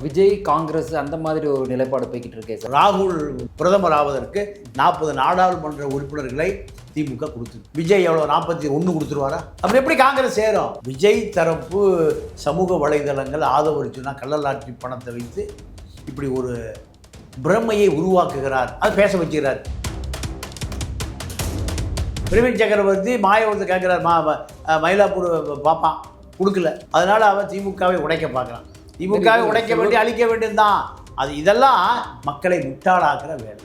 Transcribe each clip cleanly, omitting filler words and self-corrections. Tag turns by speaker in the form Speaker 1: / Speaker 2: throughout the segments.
Speaker 1: விஜய் காங்கிரஸ் அந்த மாதிரி ஒரு நிலைப்பாடு போய்கிட்டு இருக்கே சார்.
Speaker 2: ராகுல் பிரதமர் ஆவதற்கு 40 நாடாளுமன்ற உறுப்பினர்களை திமுக கொடுத்து, விஜய் எவ்வளோ 41 கொடுத்துருவாரா? அப்புறம் எப்படி காங்கிரஸ் சேரும்? விஜய் தரப்பு சமூக வலைதளங்கள் ஆதரவளிச்சுன்னா கள்ளலாட்சி பணத்தை வைத்து இப்படி ஒரு பிரமையை உருவாக்குகிறார், அது பேச வச்சுக்கிறார். பிரவீன் சக்கரவர்த்தி மாயவரத்தை கேட்குறார், மயிலாப்பூர் பார்ப்பான் கொடுக்கல, அதனால அவன் திமுகவை உடைக்க பார்க்குறான். திமுகவை உடைக்க வேண்டிய அழிக்க வேண்டியதுதான். அது இதெல்லாம் மக்களை முட்டாளாக்குற வேலை.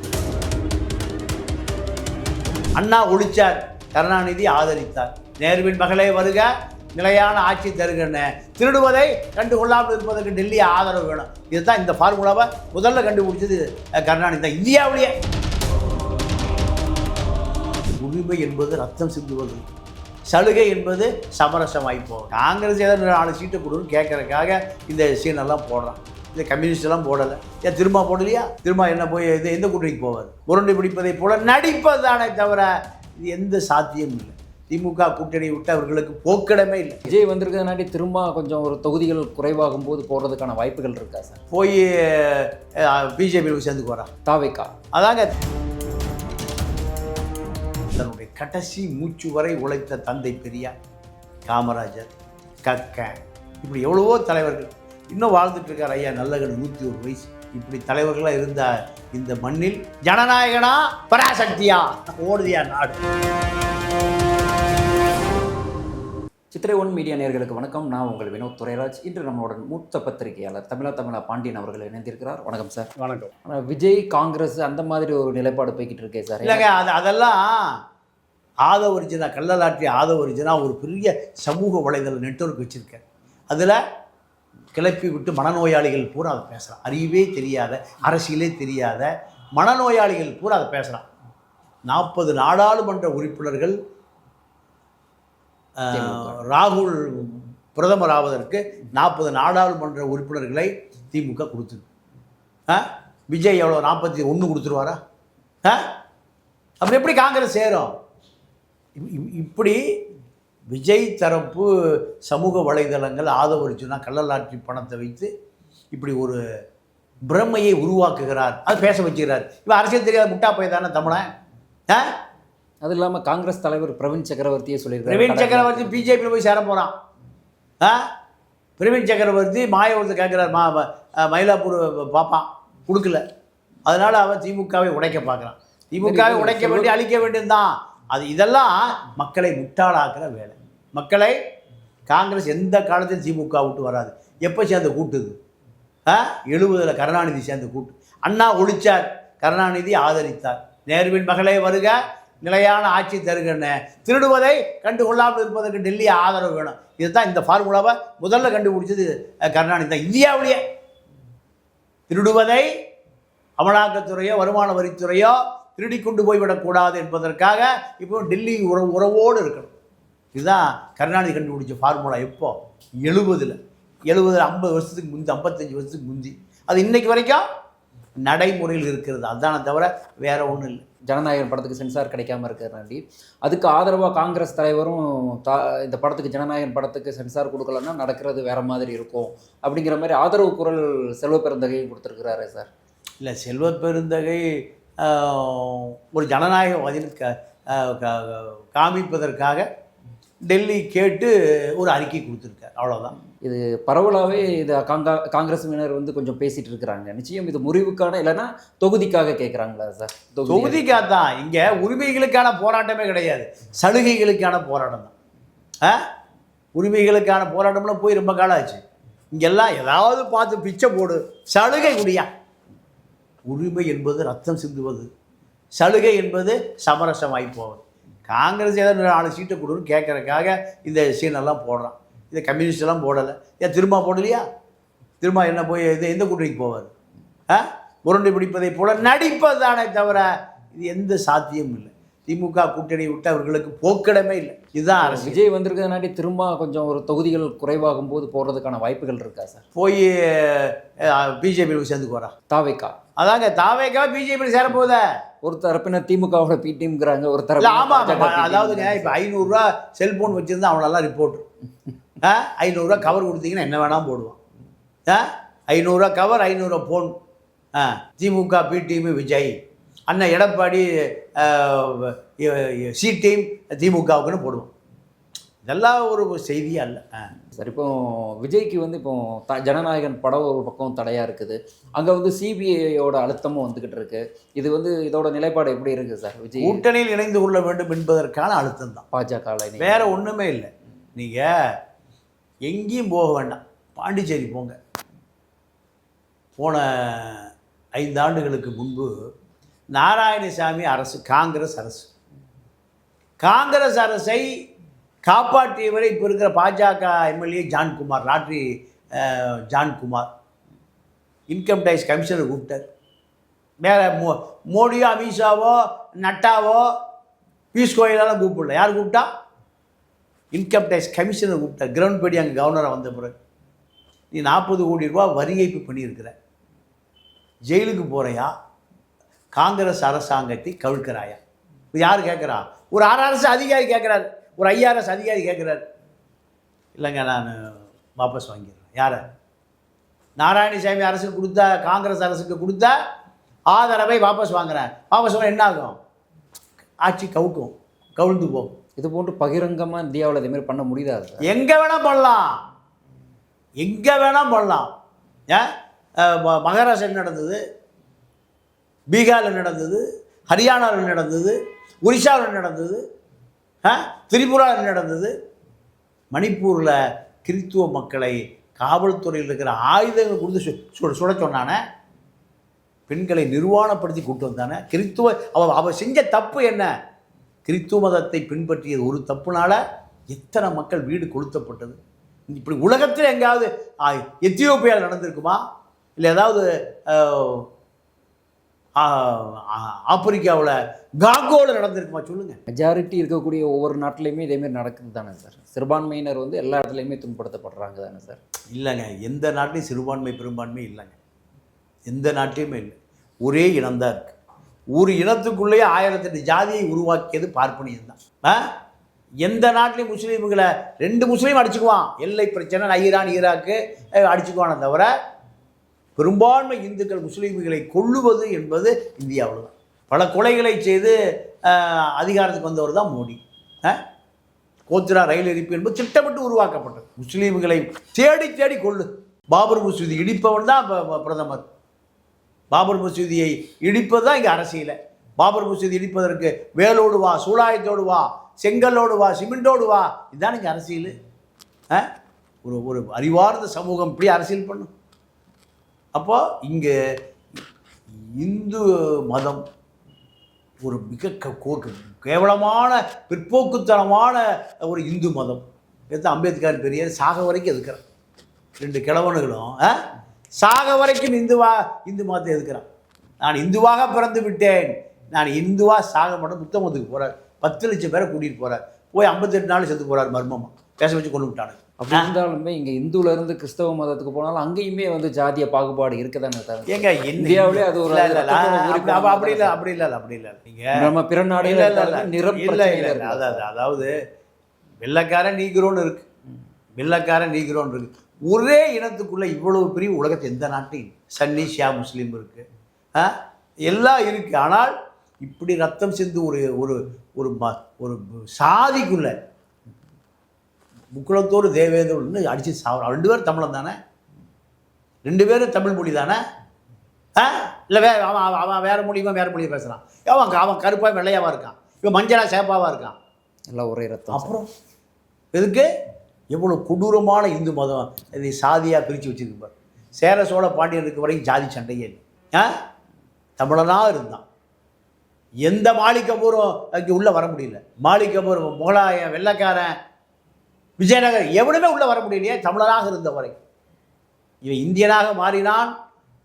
Speaker 2: அண்ணா ஒழிச்சார், கருணாநிதி ஆதரித்தார். நேருவின் மகளே வருக, நிலையான ஆட்சி தருகன்னு. திருடுவதை கண்டுகொள்ளாமல் இருப்பதற்கு டெல்லி ஆதரவு வேணும். இதுதான் இந்த ஃபார்முலாவை முதல்ல கண்டுபிடிச்சது கருணாநிதி தான். இந்தியாவிலேயே உரிமை என்பது ரத்தம் சிந்துவது, சலுகை என்பது சமரசம் ஆகிப்போம். காங்கிரஸ் ஏதாவது 4 சீட்டை கொடுன்னு கேட்கறதுக்காக இந்த சீனெல்லாம் போடுறான். இந்த கம்யூனிஸ்ட் எல்லாம் போடலை. ஏன் திரும்ப போடலையா? திரும்ப என்ன போய் இது எந்த கூட்டணிக்கு போவார்? முரண்டு பிடிப்பதை போல நடிப்பது தானே தவிர இது எந்த சாத்தியம் இல்லை. திமுக கூட்டணி விட்டு அவர்களுக்கு போக்கிடமே இல்லை.
Speaker 1: விஜய் வந்திருக்கிறதுனாடி திரும்ப கொஞ்சம் ஒரு தொகுதிகள் குறைவாகும் போது போடுறதுக்கான வாய்ப்புகள் இருக்கா சார்?
Speaker 2: போய் பிஜேபியில் சேர்ந்து போகிறான்
Speaker 1: தாவேக்கா.
Speaker 2: அதாங்க தன்னுடைய கடைசி மூச்சு வரை உழைத்த தந்தை பெரியார், காமராஜர், கக்கன், இப்படி எவ்வளவோ தலைவர்கள் இன்னும் வாழ்ந்துட்டு இருக்கார். ஐயா நல்லகன் 101 வயசு. இப்படி தலைவர்களாக இருந்த இந்த மண்ணில் ஜனநாயகனா பராசக்தியா ஓடுதியா நாடு.
Speaker 1: சித்திரை 1 மீடியா நேயர்களுக்கு வணக்கம். நான் உங்கள் வினோத் துரைராஜ். இன்று நம்மளோட மூத்த பத்திரிகையாளர் தமிழா பாண்டியன் அவர்கள் இணைந்திருக்கிறார். வணக்கம் சார்.
Speaker 2: வணக்கம்.
Speaker 1: ஆனால் விஜய் காங்கிரஸ் அந்த மாதிரி ஒரு நிலைப்பாடு போய்கிட்டு இருக்கே சார்.
Speaker 2: இல்லைங்க, அதெல்லாம் ஆதவரிஜினா, கள்ளலாட்சி ஆதவரிஜினா ஒரு பெரிய சமூக வலைதள நெட்வொர்க் வச்சுருக்கேன். அதில் கிளப்பி விட்டு மனநோயாளிகள் பூரா அதை பேசுகிறான். அறிவே தெரியாத, அரசியலே தெரியாத மனநோயாளிகள் பூரா அதை பேசுகிறான். 40 நாடாளுமன்ற உறுப்பினர்கள் ராகுல் பிரதமர் ஆவதற்கு 40 நாடாளுமன்ற உறுப்பினர்களை திமுக கொடுத்துருக்கு. விஜய் எவ்வளோ 41 கொடுத்துருவாரா? அப்புறம் எப்படி காங்கிரஸ் சேரும்? இப்படி விஜய் தரப்பு சமூக வலைதளங்கள் ஆதரவளிச்சுன்னா கள்ளலாட்சி பணத்தை வைத்து இப்படி ஒரு பிரமையை உருவாக்குகிறார், அது பேச வச்சுக்கிறார். இப்போ அரசியல் தெரியாத முட்டா போய் தானே தமிழன்.
Speaker 1: அது இல்லாமல் காங்கிரஸ் தலைவர் பிரவீன் சக்கரவர்த்தியே சொல்லியிருக்காரு.
Speaker 2: பிரவீன் சக்கரவர்த்தி பிஜேபியில் போய் சேர போகிறான். பிரவீன் சக்கரவர்த்தி மாயவரத்தை கேட்குறார், மயிலாப்பூர் பார்ப்பான் கொடுக்கல, அதனால அவன் திமுகவை உடைக்க பார்க்குறான். திமுகவை உடைக்க வேண்டிய அழிக்க வேண்டியதுதான். அது இதெல்லாம் மக்களை முட்டாளாக்குற வேலை. மக்களை காங்கிரஸ் எந்த காலத்தில் திமுக விட்டு வராது. எப்போ சேர்ந்து கூட்டுது? 70 கருணாநிதி சேர்ந்து கூட்டு. அண்ணா ஒழிச்சார், கருணாநிதி ஆதரித்தார். நேருவின் மகளே வருக, நிலையான ஆட்சி தருகன்னு. திருடுவதை கண்டுகொள்ளாமல் இருப்பதற்கு டெல்லி ஆதரவு வேணும். இதுதான் இந்த ஃபார்முலாவை முதல்ல கண்டுபிடிச்சது கருணாநிதி தான். இந்தியாவிலேயே திருடுவதை அமலாக்கத்துறையோ வருமான வரித்துறையோ திருடி கொண்டு போய்விடக்கூடாது என்பதற்காக இப்போ டெல்லி உறவோடு இருக்கணும். இதுதான் கருணாநிதி கண்டுபிடிச்ச ஃபார்முலா. எப்போ? 70 50 வருஷத்துக்கு முந்தி, 55 வருஷத்துக்கு முந்தி. அது இன்னைக்கு வரைக்கும் நடைமுறையில் இருக்கிறது. அதுதானே தவிர வேற ஒன்றும் இல்லை.
Speaker 1: ஜனநாயகன் படத்துக்கு சென்சார் கிடைக்காம இருக்கிறனாடி அதுக்கு ஆதரவாக காங்கிரஸ் தலைவரும் இந்த படத்துக்கு, ஜனநாயகன் படத்துக்கு சென்சார் கொடுக்கலன்னா நடக்கிறது வேற மாதிரி இருக்கும் அப்படிங்கிற மாதிரி ஆதரவு குரல் செல்வ பெருந்தகையும் கொடுத்துருக்கிறாரு சார்.
Speaker 2: இல்லை, செல்வ பெருந்தகை ஒரு ஜனநாயகவாதியில் காமிப்பதற்காக டெல்லி கேட்டு ஒரு அறிக்கை கொடுத்துருக்கார், அவ்வளோதான்.
Speaker 1: இது பரவலாகவே இது காங்கிரஸினர் கொஞ்சம் பேசிகிட்டு இருக்கிறாங்க. நிச்சயம் இது முறிவுக்கான, இல்லைன்னா தொகுதிக்காக கேட்குறாங்களா சார்?
Speaker 2: தொகுதிக்காக தான். இங்கே உரிமைகளுக்கான போராட்டமே கிடையாது, சலுகைகளுக்கான போராட்டம் தான். உரிமைகளுக்கான போராட்டம்லாம் போய் ரொம்ப காலம் ஆச்சு. இங்கெல்லாம் ஏதாவது பார்த்து பிச்சை போடு, சலுகை குடியா. உரிமை என்பது ரத்தம் சிந்துவது, சலுகை என்பது சமரசம் ஆகி போவது. காங்கிரஸ் ஏதாவது 4 சீட்டை கொடுன்னு கேட்கறதுக்காக இந்த சீனெல்லாம் போடுறான். இந்த கம்யூனிஸ்ட் எல்லாம் போடலை. ஏன் திரும்ப போடலையா? திரும்ப என்ன போய் இது எந்த கூட்டணிக்கு போவார்? முரண்டு பிடிப்பதை போல நடிப்பது தானே தவிர இது எந்த சாத்தியமும் இல்லை. திமுக கூட்டணி விட்டு அவர்களுக்கு போக்கிடமே இல்லை. இதுதான் அரசு.
Speaker 1: விஜய் வந்திருக்கிறதுனாடி திரும்ப கொஞ்சம் ஒரு தொகுதிகள் குறைவாகும் போது போடுறதுக்கான வாய்ப்புகள் இருக்கா சார்?
Speaker 2: போய் பிஜேபியில் சேர்ந்து போகிறான்.
Speaker 1: தாவேக்கா.
Speaker 2: அதாங்க, தாவேக்கா பிஜேபியில் சேரப்போகுத.
Speaker 1: ஒரு தரப்பினர் திமுகவோட பிடிஎம்ங்கிறாங்க, ஒரு தரப்பு.
Speaker 2: ஆமாம், அதாவதுங்க இப்போ 500 ரூபா செல்ஃபோன் வச்சுருந்தா அவனெல்லாம் ரிப்போர்ட். 500 ரூபா கவர் கொடுத்தீங்கன்னா என்ன வேணாலும் போடுவான். 500 கவர் 500 போன். திமுக பி டீம் விஜய், அண்ணன் எடப்பாடி சி டீம் திமுகவுக்குன்னு போடுவோம். இதெல்லாம் ஒரு செய்தியே அல்ல.
Speaker 1: சார் இப்போ விஜய்க்கு வந்து இப்போ ஜனநாயகன் படம் ஒரு பக்கம் தடையாக இருக்குது, அங்கே வந்து சிபிஐயோட அழுத்தமும் வந்துக்கிட்டு இருக்கு. இது வந்து இதோட நிலைப்பாடு எப்படி இருக்குது சார்? விஜய்
Speaker 2: கூட்டணியில் இணைந்து கொள்ள வேண்டும் என்பதற்கான அழுத்தம் தான்,
Speaker 1: பாஜக
Speaker 2: வேற ஒன்றுமே இல்லை. நீங்கள் எங்கேயும் போக வேண்டாம், பாண்டிச்சேரி போங்க. போன 5 ஆண்டுகளுக்கு முன்பு நாராயணசாமி அரசு, காங்கிரஸ் அரசை காப்பாற்றியவரை இப்போ இருக்கிற பாஜக MLA John Kumar, lottery John Kumar income tax commissioner கூப்பிட்டார். வேற மோடியோ அமித்ஷாவோ நட்டாவோ பியூஷ் கோயலாலும் கூப்பிடல. யார் கூப்பிட்டா? இன்கம் டேக்ஸ் கமிஷனர் கூப்பிட்டார். கிரவுண்ட் படி அங்கே கவர்னராக வந்த பிறகு நீ 40 கோடி ரூபா வரி ஏய்ப்பு பண்ணியிருக்கிற, ஜெயிலுக்கு போகிறையா, காங்கிரஸ் அரசாங்கத்தை கவிழ்க்கிறாயா? இது யார் கேட்குறா? ஒரு RRS அதிகாரி கேட்குறாரு, ஒரு IRS அதிகாரி கேட்குறாரு. இல்லைங்க நான் வாபஸ் வாங்கிடுறேன். யாரை? நாராயணசாமி அரசுக்கு கொடுத்தா, காங்கிரஸ் அரசுக்கு கொடுத்த ஆதரவை வாபஸ் வாங்குறேன். வாபஸ் வாங்க என்ன ஆகும்? ஆட்சி கவிழ்ந்து போகும். இது
Speaker 1: போன்று பகிரங்கமாக இந்தியாவில் இதேமாரி பண்ண முடியாது.
Speaker 2: எங்கே வேணால் பண்ணலாம், எங்கே வேணால் பண்ணலாம். ஏன் மகாராஷ்டிராவில் நடந்தது, பீகாரில் நடந்தது, ஹரியானாவில் நடந்தது, ஒரிசாவில் நடந்தது, திரிபுராவில் நடந்தது. மணிப்பூரில் கிறித்துவ மக்களை காவல்துறையில் இருக்கிற ஆயுதங்கள் கொடுத்து சுட சொன்னானே, பெண்களை நிர்வாணப்படுத்தி கூட்டு வந்தானே. அவ செஞ்ச தப்பு என்ன? கிறித்துவ மதத்தை பின்பற்றியது ஒரு தப்புனால எத்தனை மக்கள் வீடு கொளுத்தப்பட்டது. இப்படி உலகத்தில் எங்கேயாவது எத்தியோப்பியாவில் நடந்திருக்குமா? இல்லை ஏதாவது ஆப்பிரிக்காவில் காங்கோவில் நடந்திருக்குமா? சொல்லுங்கள்.
Speaker 1: மெஜாரிட்டி இருக்கக்கூடிய ஒவ்வொரு நாட்டிலையுமே இதேமாரி நடக்குது தானே சார்? சிறுபான்மையினர் வந்து எல்லா இடத்துலையுமே துன்படுத்தப்படுறாங்க தானே சார்?
Speaker 2: இல்லைங்க, எந்த நாட்டிலையும் சிறுபான்மை பெரும்பான்மை இல்லைங்க, எந்த நாட்டிலையுமே இல்லை. ஒரே இனம்தான் இருக்குது. ஒரு இனத்துக்குள்ளேயே 1008 ஜாதியை உருவாக்கியது பார்ப்பனியம் தான். எந்த நாட்டிலையும் முஸ்லீம்களை 2 முஸ்லீம் அடிச்சுக்குவான், எல்லை பிரச்சனை ஈரான் ஈராக்கு அடிச்சுக்குவானே தவிர பெரும்பான்மை இந்துக்கள் முஸ்லீம்களை கொல்லுவது என்பது இந்தியாவில் தான். பல கொலைகளை செய்து அதிகாரத்துக்கு வந்தவர் தான் மோடி. கோத்ரா ரயில் எரிப்பு என்பது திட்டமிட்டு உருவாக்கப்பட்டது. முஸ்லீம்களை தேடி தேடி கொள்ளு. பாபர் மசூதி இடிப்பவன் தான் பிரதமர். பாபர் மசூதியை இடிப்பது தான் இங்கே அரசியல். பாபர் மசூதி இடிப்பதற்கு வேலோடு வா, சூலாயத்தோடு வா, செங்கல்லோடு வா, சிமெண்டோடு வா, இதுதான் இங்கே அரசியல். ஒரு அறிவார்ந்த சமூகம் இப்படி அரசியல் பண்ணும். அப்போ இங்கே இந்து மதம் ஒரு மிக கேவலமான பிற்போக்குத்தனமான ஒரு இந்து மதம். அம்பேத்கர் பெரியார் சாக வரைக்கும் எதுக்குறான். 2 கிழவனுகளும் சாக வரைக்கும் இந்து மதத்தை எதுக்குறான். நான் இந்துவாக பிறந்து விட்டேன், நான் இந்துவாக சாக மாட்டேன். புத்தமத்துக்கு போகிறார், 10 லட்சம் பேரை கூட்டிகிட்டு போகிறார். போய் 58 நாள் செத்து போகிறார். மர்மமாக பேச வச்சு கொண்டு விட்டானு.
Speaker 1: அப்படி இருந்தாலுமே இங்கே இந்துவிலேருந்து கிறிஸ்தவ மதத்துக்கு போனாலும் அங்கேயுமே வந்து ஜாதிய பாகுபாடு இருக்குதானே சார்?
Speaker 2: ஏங்க இந்தியாவிலே அது ஒரு அப்படி இல்லை. நீங்கள் நம்ம பிற நாடுகள் அதாவது வெள்ளைக்காரன் நீக்ரோன்னு இருக்கு, வெள்ளைக்காரன் நீக்ரோன்னு இருக்கு. ஒரே இனத்துக்குள்ளே இவ்வளவு பெரிய உலகத்தை எந்த நாட்டையும் சன்னி ஷியா முஸ்லீம் இருக்கு, எல்லாம் இருக்கு. ஆனால் இப்படி ரத்தம் சிந்து ஒரு ஒரு சாதிக்குள்ள முக்குளத்தோடு தேவேந்திரன்னு அடித்து சாப்பிட்றான். 2 பேரும் தமிழன் தானே, 2 பேரும் தமிழ் மொழி தானே. இல்லை அவன் வேறு மொழியுமா வேறு மொழியை பேசுகிறான். அவன் கருப்பாக வெள்ளையாவாக இருக்கான், இவன் மஞ்சளாக சேப்பாவாக இருக்கான்,
Speaker 1: எல்லாம் ஒரே ரத்தம்.
Speaker 2: அப்புறம் எதுக்கு எவ்வளோ கொடூரமான இந்து மதம் இதை சாதியாக பிரித்து வச்சுருப்பார். சேர சோழ பாண்டியனுக்கு வரைக்கும் ஜாதி சண்டையே இல்லை. தமிழனாக இருந்தான். எந்த மாளிகபூரும் அங்கே உள்ளே வர முடியல. மாளிகபூர் முகலாயன் வெள்ளைக்காரன் விஜயநகர் எவனுமே உள்ளே வர முடியலையே தமிழனாக இருந்தவரை. இவன் இந்தியனாக மாறினான்.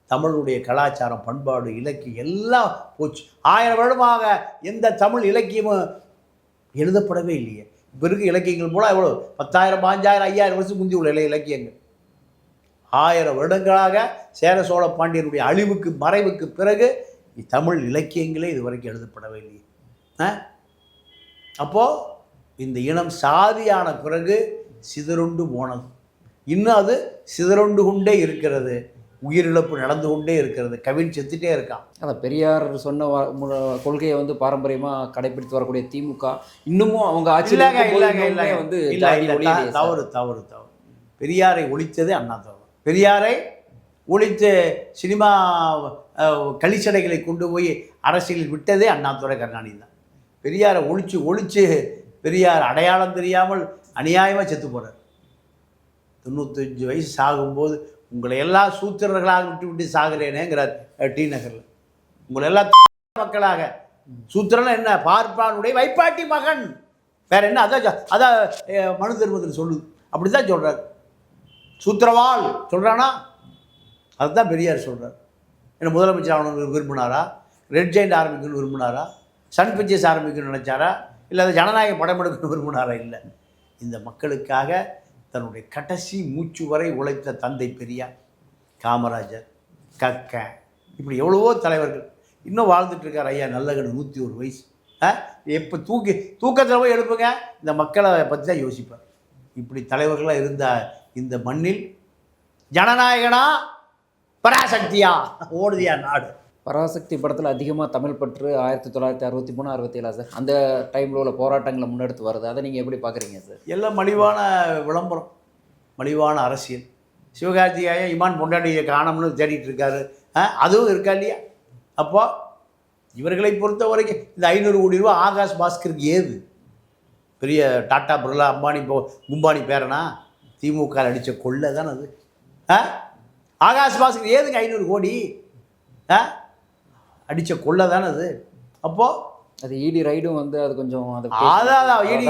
Speaker 2: தமிழுடைய கலாச்சாரம் பண்பாடு இலக்கியம் எல்லாம் போச்சு. 1000 வருடமாக எந்த தமிழ் இலக்கியமும் எழுதப்படவே இல்லையே. இப்போ இருக்க இலக்கியங்கள் மூலம் எவ்வளோ 10,000 5,000 5,000 வருஷம் முந்தி உள்ள இலக்கியங்கள் 1000 வருடங்களாக சேர சோழ பாண்டியனுடைய அழிவுக்கு மறைவுக்கு பிறகு தமிழ் இலக்கியங்களே இதுவரைக்கும் எழுதப்படவே இல்லையே. அப்போது இந்த இனம் சாதியான பிறகு சிதறுண்டு போனது. இன்னும் அது சிதறுண்டு கொண்டே இருக்கிறது. உயிரிழப்பு நடந்து கொண்டே இருக்கிறது. கவின் செத்துட்டே இருக்கான்.
Speaker 1: அதான் பெரியார் சொன்ன கொள்கையை வந்து பாரம்பரியமாக கடைபிடித்து வரக்கூடிய திமுக இன்னமும் அவங்க ஆட்சியில்
Speaker 2: இல்லைங்க
Speaker 1: வந்து
Speaker 2: இல்லை
Speaker 1: ஜாதி
Speaker 2: இல்லை
Speaker 1: ஒழியலையே சார்.
Speaker 2: தவறு தவறு தவறு. பெரியாரை ஒழித்தது அண்ணா தவறு. பெரியாரை ஒழித்து சினிமா கலிச்சடைகளை கொண்டு போய் அரசியலில் விட்டதே அண்ணாதுரை கருணாநிதி தான். பெரியாரை ஒழிச்சு பெரியார் அடையாளம் தெரியாமல் அநியாயமாக செத்து போகிறார். 95 வயசு சாகும்போது உங்களை எல்லாம் சூத்திரர்களாக விட்டு சாகிறேனேங்கிறார் டி நகரில். உங்களை எல்லாம் மக்களாக சூத்திரன்னா என்ன? பார்ப்பானுடைய வைப்பாட்டி மகன், வேற என்ன? அதான் மனு தர்மத்தில் சொல்லுது. அப்படி தான் சொல்கிறார். சூத்திரவாள் சொல்கிறானா? அதுதான் பெரியார் சொல்கிறார். என்ன முதலமைச்சர் ஆகணும்னு விரும்பினாரா? ரெட் ஜெயிண்ட் ஆரம்பிக்கணும்னு விரும்பினாரா? சன் பிக்சர்ஸ் ஆரம்பிக்கணும்னு நினச்சாரா? இல்லை அதை ஜனநாயக படம் எடுக்கணும்னு விரும்பினாரா? இல்லை, இந்த மக்களுக்காக தன்னுடைய கடைசி மூச்சு வரை உழைத்த தந்தை பெரியார், காமராஜர், கக்கன், இப்படி எவ்வளவோ தலைவர்கள் இன்னும் வாழ்ந்துட்டு இருக்கார். ஐயா நல்லகண்ணு 101 வயசு. எப்போ தூக்கத்தில் போய் எழுப்புங்க, இந்த மக்களை பற்றி தான் யோசிப்பார். இப்படி தலைவர்களாக இருந்த இந்த மண்ணில் ஜனநாயகனா பராசக்தியா ஓடுதியா நாடு?
Speaker 1: பராசக்தி படத்தில் அதிகமாக தமிழ் பற்று 1963 67 சார், அந்த டைமில் உள்ள போராட்டங்களை முன்னெடுத்து வருது. அதை நீங்கள் எப்படி பார்க்குறீங்க சார்?
Speaker 2: எல்லாம் மலிவான விளம்பரம், மலிவான அரசியல். சிவகார்த்திகேயன் இமான் பொண்டாட்டியை காணோம்னு தேடிட்டு இருக்காரு. அதுவும் இருக்கா இல்லையா? அப்போ இவர்களை பொறுத்த வரைக்கும் இந்த 500 கோடி ரூபா ஆகாஷ் பாஸ்கருக்கு ஏது? பெரிய டாட்டா பிர்லா அம்பானி கும்பானி பேரனா? திமுக அடித்த கொள்ளை தானே அது. ஆகாஷ் பாஸ்கர் ஏதுங்க 500 கோடி? அடித்த கொள்ளை தானே அது. அப்போது
Speaker 1: அது இடி ரைடும் வந்து அது கொஞ்சம்
Speaker 2: அதான் இடி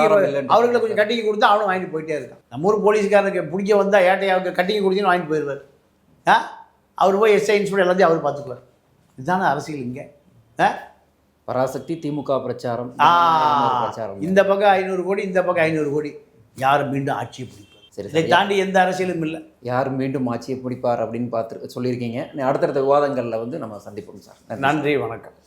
Speaker 2: அவர்களை கொஞ்சம் கட்டிங்க கொடுத்தா அவனும் வாங்கிட்டு போயிட்டே இருக்கான். நம்ம ஊர் போலீஸ்காரனுக்கு பிடிக்க வந்தால் ஏட்டையாவுக்கு கட்டிங்க கொடுத்தீங்கன்னு வாங்கிட்டு போயிடுவார். அவர் போய் எஸ்ஐ இன்ஸ்பெக்டர் எல்லாத்தையும் அவர் பார்த்துக்குவார். இதுதானே அரசியல் இங்கே.
Speaker 1: பராசக்தி திமுக பிரச்சாரம்,
Speaker 2: இந்த பக்கம் 500 கோடி, இந்த பக்கம் 500 கோடி. யாரும் மீண்டும் ஆட்சியை பிடிப்பார்? சரி, இதை தாண்டி எந்த அரசியலும் இல்லை.
Speaker 1: யார் மீண்டும் ஆட்சியை பிடிப்பார் அப்படின்னு பார்த்து சொல்லியிருக்கீங்க. அடுத்தடுத்த விவாதங்களில் வந்து நம்ம சந்திப்போம் சார்.
Speaker 2: நன்றி, வணக்கம்.